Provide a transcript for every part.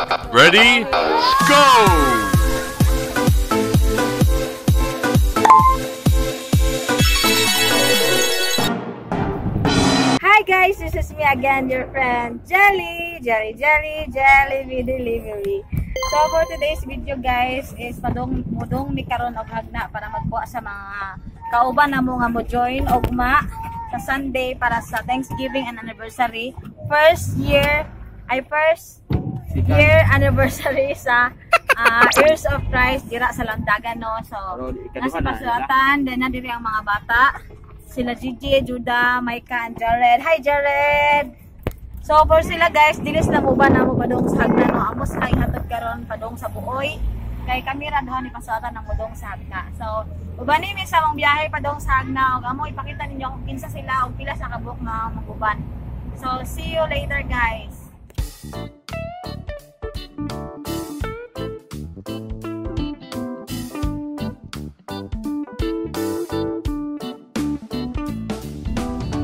Ready? Go! Hi guys, this is me again, your friend Jelly with Delivery. So for today's video guys is mudong mi karon og hagna para magkuha sa mga kauban namo nga mo join ugma sa Sunday para sa Thanksgiving and anniversary. First year anniversary sa Years of Christ dira sa Landagan, no. So nasa pasulatan din na diri ang mga bata. Sila Gigi, Judah, Micah, and Jared. Hi Jared! So for sila guys, dilis na mo ba na mo padong sa hagna, no? Amos kay hatod karon padong sa Buoy. Kay kami ra daw ni pasulatan ng mudong sa hagna. So uban ni sa mong biyahe padong sa hagna, ug amo ipakita ninyo kung kinsa sila ug pila sa kabuk na maguban. So see you later guys.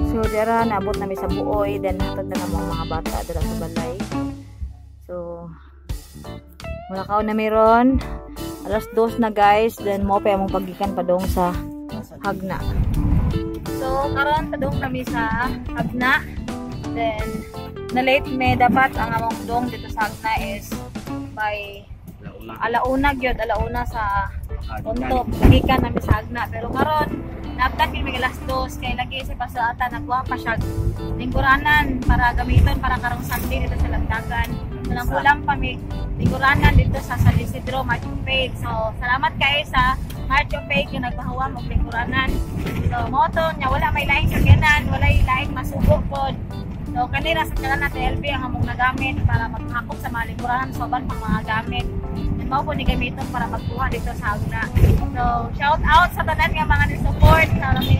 So dira naabot nami sa Buoy, then hatod na namang mga bata dira sa balay. So mulakaw na meron. Alas 2 na guys, then mo pa among pagikan padong sa hagna. So karon padong kami sa hagna. Then na late me dapat ang among dong dito sa hagna is by alauna gyud, alauna sa Punto. Pagikan nami sa hagna, pero karon naptan kami alas 2 kay lagi sa pasulatan nagkuha pa siya lingkuranan para gamiton para karong Sunday dito sa Landagan. Walang kulang pa mi lingkuranan dito sa San Isidro March of Faith. So salamat kayo sa March of Faith yung nagpahawa mo lingkuranan. So moto nya wala may laing sakyanan, wala laing masugo pod. So kanira sa kanan natin LB ang among nagamit para maghakop sa mga lingkuranan soban pang mga gamit. Mao po ni gamiton para magkuha dito sa hagna. So shout out sa tanan nga mga ni-support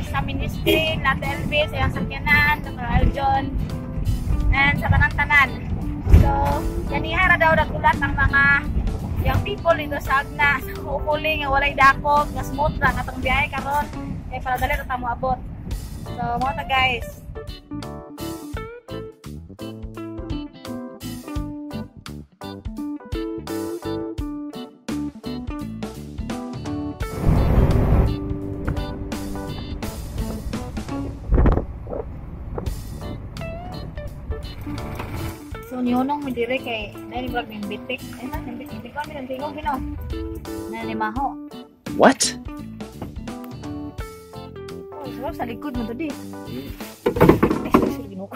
sa ministry, Nat Elvis, sa sakyanan, Dr. Aljon, and sa tanan-tanan. So ganihara daw nagulat ang mga young people dito sa hagna. So hopefully nga walay dakop, nga smooth ra atong biyahe karon kay para dali ta mo abot. So mo ta guys. So nihunong mi dire kay nani brag ning bitik. Ay na ning bitik ko mi nang tingog gino. Nani maho. What? Oh, so sa likod mo to di. Ay sige gino ko.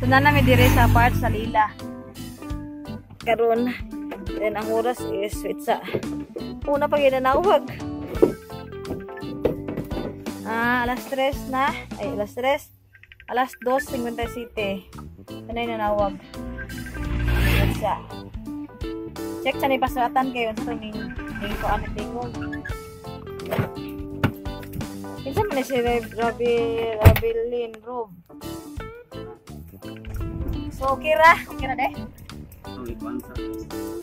So na mi dire sa part sa Lila. Karon then ang oras is witsa. Una pa gyud na nawag. Alas 3 na. Ay alas 3. Alas 2:57. Kanay nanawag. Siya. Check sa ni pasulatan kayo sa ning ko ano tingog. Kinsa man si Rabilin Rob. So okay ra deh. So ikuan sa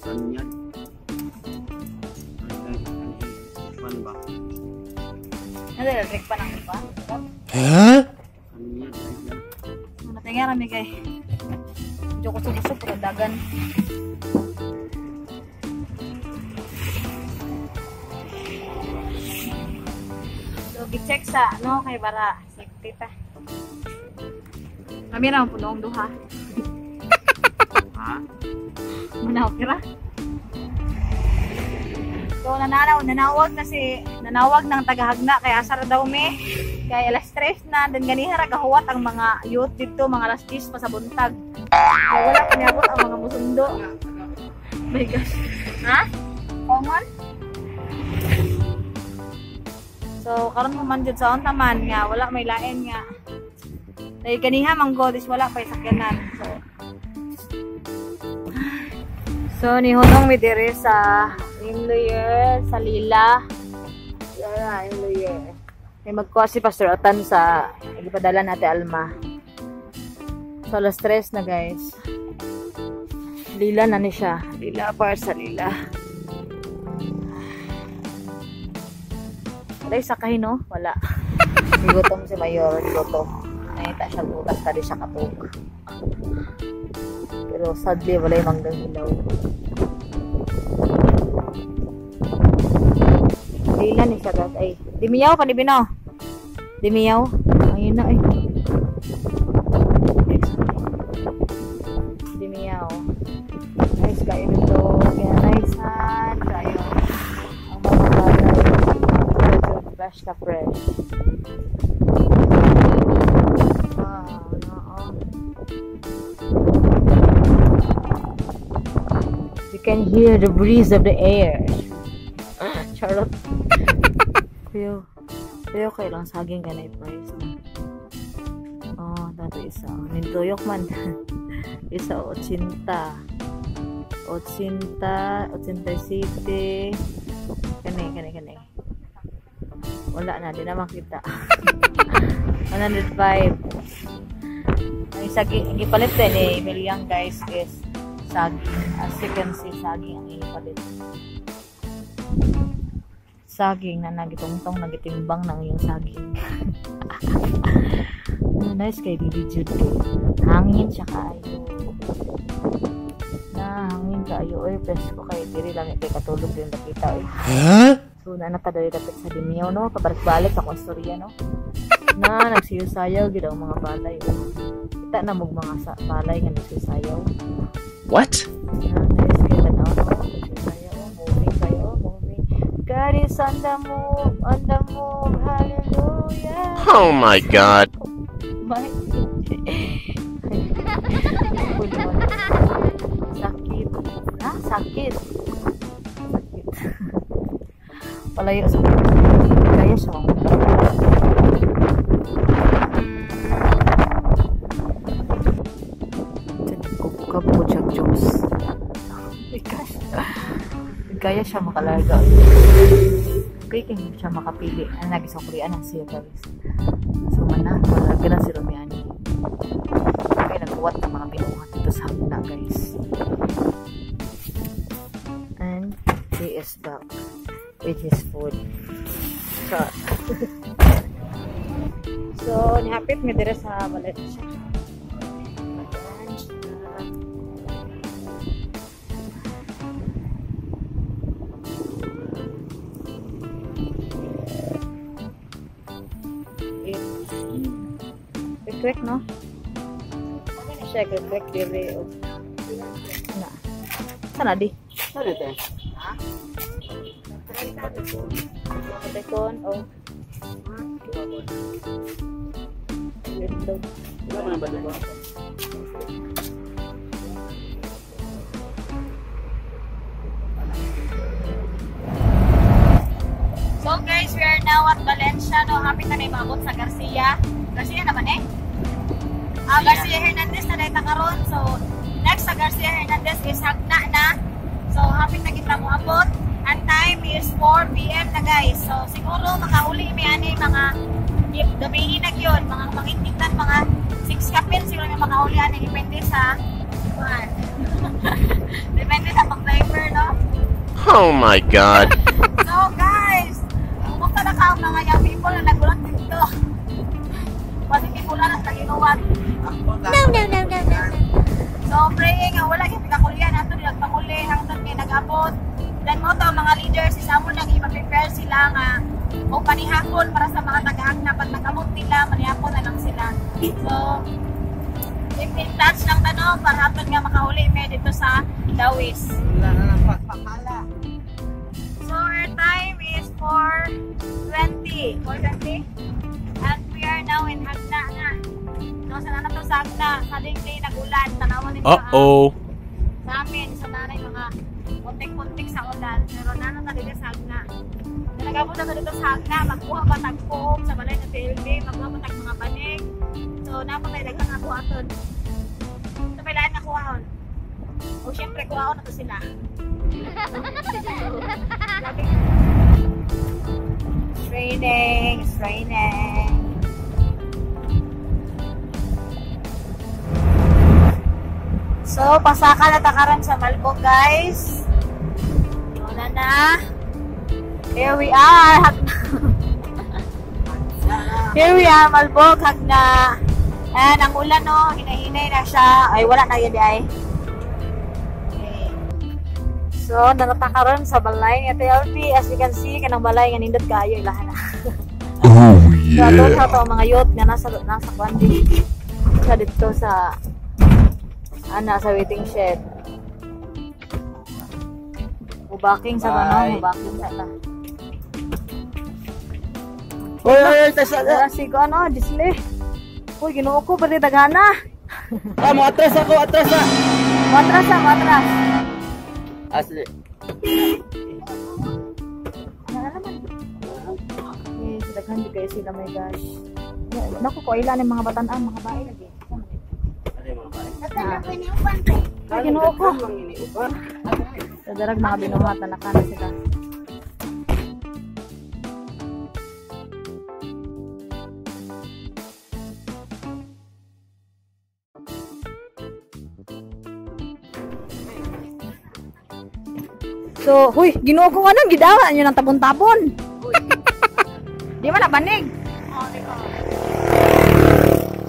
sanyan. Ikuan ba? Ada electric pa nang ba? Huh? Tingnan kami kay Joko kusog pero dagan. So gi-check sa no kay bara safety ta. Kami ra punong duha. Ha? Muna okay ra? So nanawag ng tagahagna kay asar daw me. Kaya alas 3 na, dan ganihara gahuwat ang mga youth dito, mga alas 10 pa sa buntag. So, wala panyabot ang mga musundo. My gosh. Ha? Common? So, karon mo man dyan sa ontaman nga, wala may lain nga. Dahil ganiha mang godis, wala pa sakyanan. So nihunong mi dire sa Imloyer, sa Lila. Yan, Imloyer. May magkuha si Pastor Atan sa ipadala natin Alma. So alas 3 na guys. Lila na ni siya. Lila para sa Lila. Wala isakay no? Wala. Gutom si Mayor. Gutom. Nakita siya butas. Tadi siya katog. Pero sadly, wala yung manggang ilaw. Ilan siya guys? Ay, dimiyaw pa ni Bino. Dimiyaw. Ayun na eh. Dimiyaw. Nice kayo nito. Kaya nice hand. Kayo. Ang mga balay. Fresh na fresh. Wow. You can hear the breeze of the air. Charot. Kuyo kayo lang saging ganay price na. Oh, dato isa. Nintuyok man. Isa 80. 87. Kani. Wala na, di na makita. 105. Ang saging, ipalit din eh. Miliang guys is saging. As you can see, saging ang ipalit. Saging na nagitungtong, nagitimbang ng yung saging. Nice kay Bibi Jude kay. Hangin siya kayo. Hangin kayo. Oy, presko kay diri lang kay katulog din nakita. Huh? So, nakadali dapit sa Dimiyaw, no? Pabalik-balik ako istorya, no? Nagsiyo-sayaw gid ang mga balay. Kita na mong mga balay nga nagsiyo-sayaw. What? Nice kay tanaw, no? Nagsiyo-sayaw, moving kayo, moving. God is on the move, hallelujah. Oh my God. My sakit. Ha? Sakit. Palayo sa kaya siya. Nagkukab po siya juice. Kaya siya makalaga. Kaya siya makapili. Ang nagisokrian ang siya guys. So malagyan na si Romiani. Kaya nagkuwat ng mga binuhat dito sa hagna guys. And he is back with his food. So nihapit nga dire sa Valencia. Quick, no? Ano na siya? Quick, dire. Ano? Sana di? Sorry, te. Ha? Tekon, oh. Wala mo na ba diba? So guys, we are now at Valencia. No, happy na na imabot sa Garcia. Garcia naman eh. Garcia Hernandez na dahil karon. So, next sa Garcia Hernandez is hagna na. So, happy na kita mo abot. And time is 4 PM na guys. So, siguro makauli may ani mga gabihin na yun. Mga makintitan, mga 6 kapin. Siguro may makauli ani. Depende sa depende sa pang-driver, no? Oh my God. So, guys, kumusta na ka mga young people na nagulat dito? Kasi people na sa ginuwat. No. So, praying nga wala yung pagkakulian nato nagpamuli hangtod may nag-abot. Then mo to mga leaders isamo nang i-prepare sila nga o panihapon para sa mga tagahagna pag nag-abot nila manihapon na lang sila. So, keep in touch lang tanong para hapon nga makauli may dito sa Dawis. Wala na lang pagpakala. So, our time is 4:20. 4:20? And we are now in Hagna na. No, sa nato sa Hagna, sa day nag-ulan, tanawan nito sa amin, sa nanay mga puntik-puntik sa ulan. Pero nanon na dito sa Hagna. Nagabot na dito sa Hagna, magkuha pa tagpong sa balay ng PLB, magkuha pa tag mga banig. So, napatay dagang ako aton. Ito may lahat na kuhaon. O syempre, kuhaon na to sila. It's raining. So, pasaka na takaran sa Malbog, guys. Wala na. Here we are. Here we are, Malbog, Hagna. And ang ulan, no, hinahinay na siya. Ay, wala na yun, ay. So, nanatakaroon sa balay ni TLP. As you can see, kanang balay nga nindot kayo ilahan na. Oh So, ato sa ito mga youth nga nasa kwandi. Sa dito sa sa waiting shed. Mubaking sa tanong, mubaking sa ta. Oy, tasa na. Si ko Disle. Uy, ginoo ko pati daghana. Mo atras ako, atras na. Matras. Asli. Daghan di kayo sila, my gosh. Naku ko ilan yung mga bataan, mga bae lagi. Ay, ginoo ko. Sa darag mga binuhatan na kana sila. So, huy, ginoo ko anong gidawa nyo ng tabon-tabon. Di ba nabanig?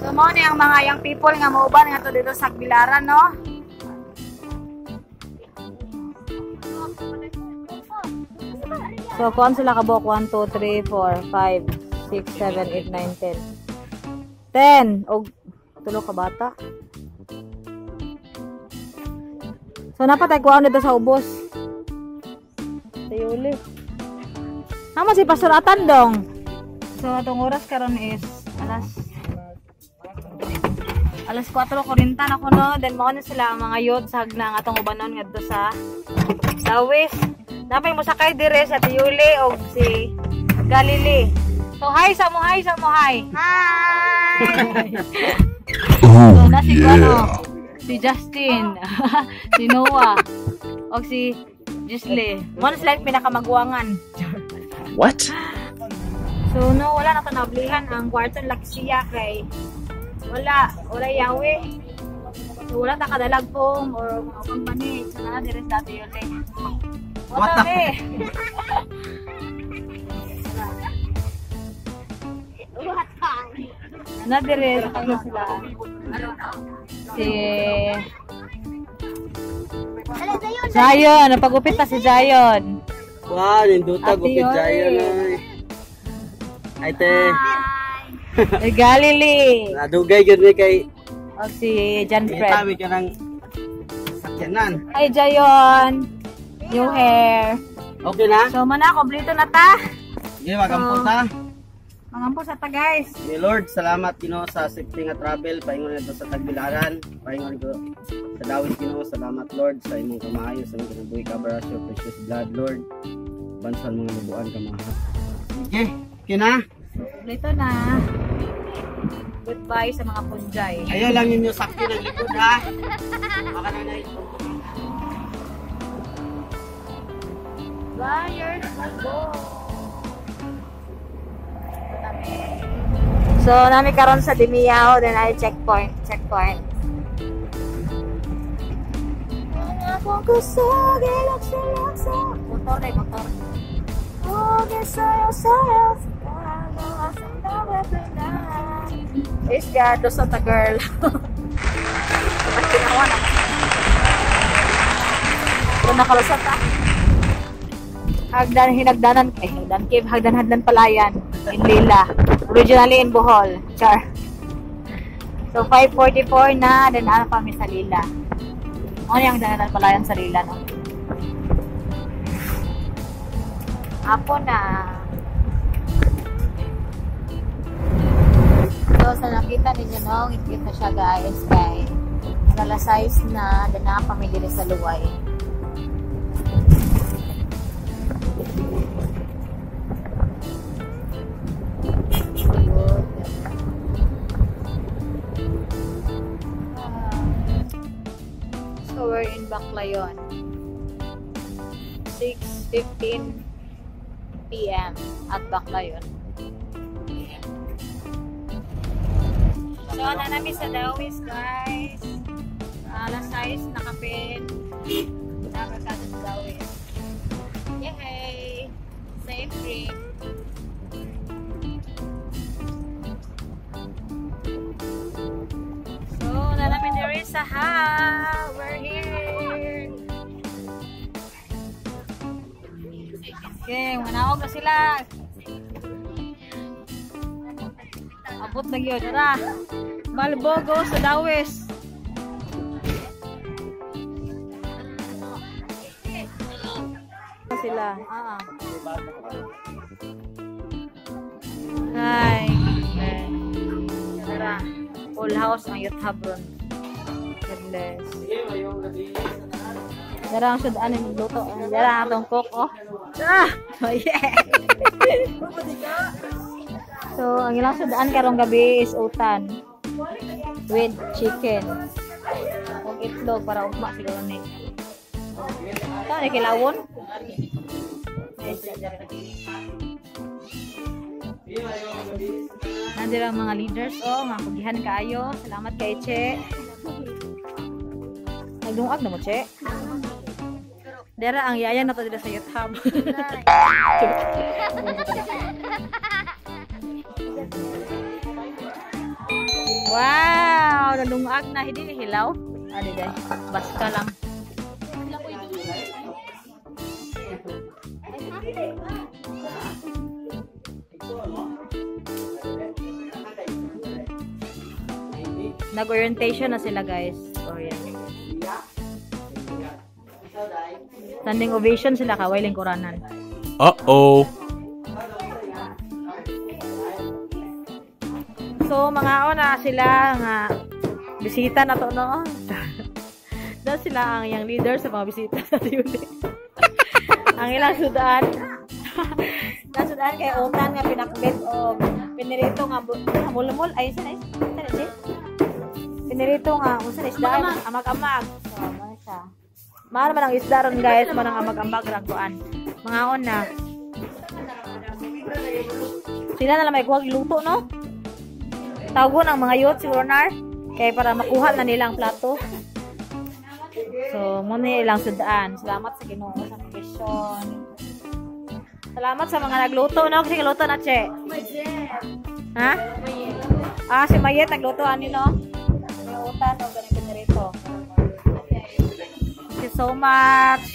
So, mo ni ang mga young people nga mauban nga to dito sa Bilaran, no? So, kuan sila kabok 1, 2, 3, 4, 5, 6, 7, 8, 9, 10. 10 og tulo ka bata. So, napatay kuan dito sa ubos. Sayuli. Naman si Pastor Atandong. So, atong oras karon is alas 4:40 na ko, no? Then, mao na sila ang mga youth sa hagna nga atong ubanon ngadto sa Dawis. Napay mo sakay dire sa Tiyuli o si Galili. So, hi sa mo, hi. Hi! So, nasi ko, si Justin, si Noah, o si Gisle. Mo na sila yung pinakamagwangan. What? So, no, wala na tanablihan ang kwarto ng Laksiya kay wala yawe. So, wala nakadalag foam or mga company. So, na dire sa Tiyuli. What the? Nadire sa sila. Si Jayon, napagupit pa si Jayon. Wow, ninduta gupit jayon ay. Ay te. Ay Galili. Nadugay gyud mi kay O si John Fred. Itawi ka ng sakyanan. Ay Jayon. New hair. Okay na? So mana, kompleto na ta. Sige, magampo ta. Mangampo sa ta guys. Ni Lord, salamat Ginoo sa safety nga travel, paingon nito sa Tagbilaran, paingon ko sa Dawit Ginoo, salamat Lord sa imong kamahayo sa imong kinabuhi coverage your precious blood Lord. Bansan mga lubuan ka mga. Sige, okay na. Kompleto na. Goodbye sa mga punjay. Ayaw lang ninyo sakti ng likod ha. Baka na ito. Flyers, go! So, nami karon sa Dimiao, then ay checkpoint. Ako gusto, gilak-silak-sa. Motor. Sayo. Is God, doon sa girl. At ginawa na. Doon nakalusat ah. Hagdan Palayan in Lila. Originally in Bohol. Char. So 5:44 na, then ano kami sa Lila. Ano yung Hagdan Palayan sa Lila, no? Apo na. So sa nakita ninyo, no, ngit na siya guys, kay nalasayos na, then nakapamili sa Luway. So we're in Baclayon. 6:15 PM at Baclayon. So nanami sa Dawis guys. Alas 6 nakapin. Nakakasad sa Dawis. Yay! Safe trip. So nanami there is a we're here. Okay, manawag na sila. Abot na yun. Tara. Malbogo sa Dawes. Sila. Hi. Tara. Full house ang Youth Habron. God bless. Tara ang sudaan yung magluto. Tara ang atong cook. Oh. Oh yeah. So, ang ilang sudaan karong gabi is utan with chicken. Kung itlog para ugma siguro ni. Ito, ni kilawon. Nandiyan ang mga leaders. Oh, mga pugihan kaayo. Salamat kay Che. Nagdungag na mo, Che. Dera, ang yaya na to dito sa Youth Hub. Wow! Nandungag na. Hindi hilaw. Adi dahil. Basta lang. Nag-orientation na sila, guys. Standing ovation sila, kaway lingkuranan. Uh-oh. So, mga ona sila nga bisita na to, no? Doon sila ang yung leader sa mga bisita sa unit. Ang ilang sudan. Ang sudan kay utan nga pinakbit o pinirito nga mulmul. Ay, saan is? Pinirito nga, kung saan isdaan? Amag-amag. So, ano siya? Mahal man ang isda ron, guys. Manang amag-amag ragkuan. Mga ona. Sila na lang may kuhag luto, no? Tawagon ang mga youth siguro nar kaya para makuha na nila ang plato. So, muna ilang sudaan. Salamat sa Ginoo sa provision. Salamat sa mga nagluto, no? Kasi luto na, Che. Ha? Si Mayet nagluto ani, no? May utan o ganito na rito. Thank you so much.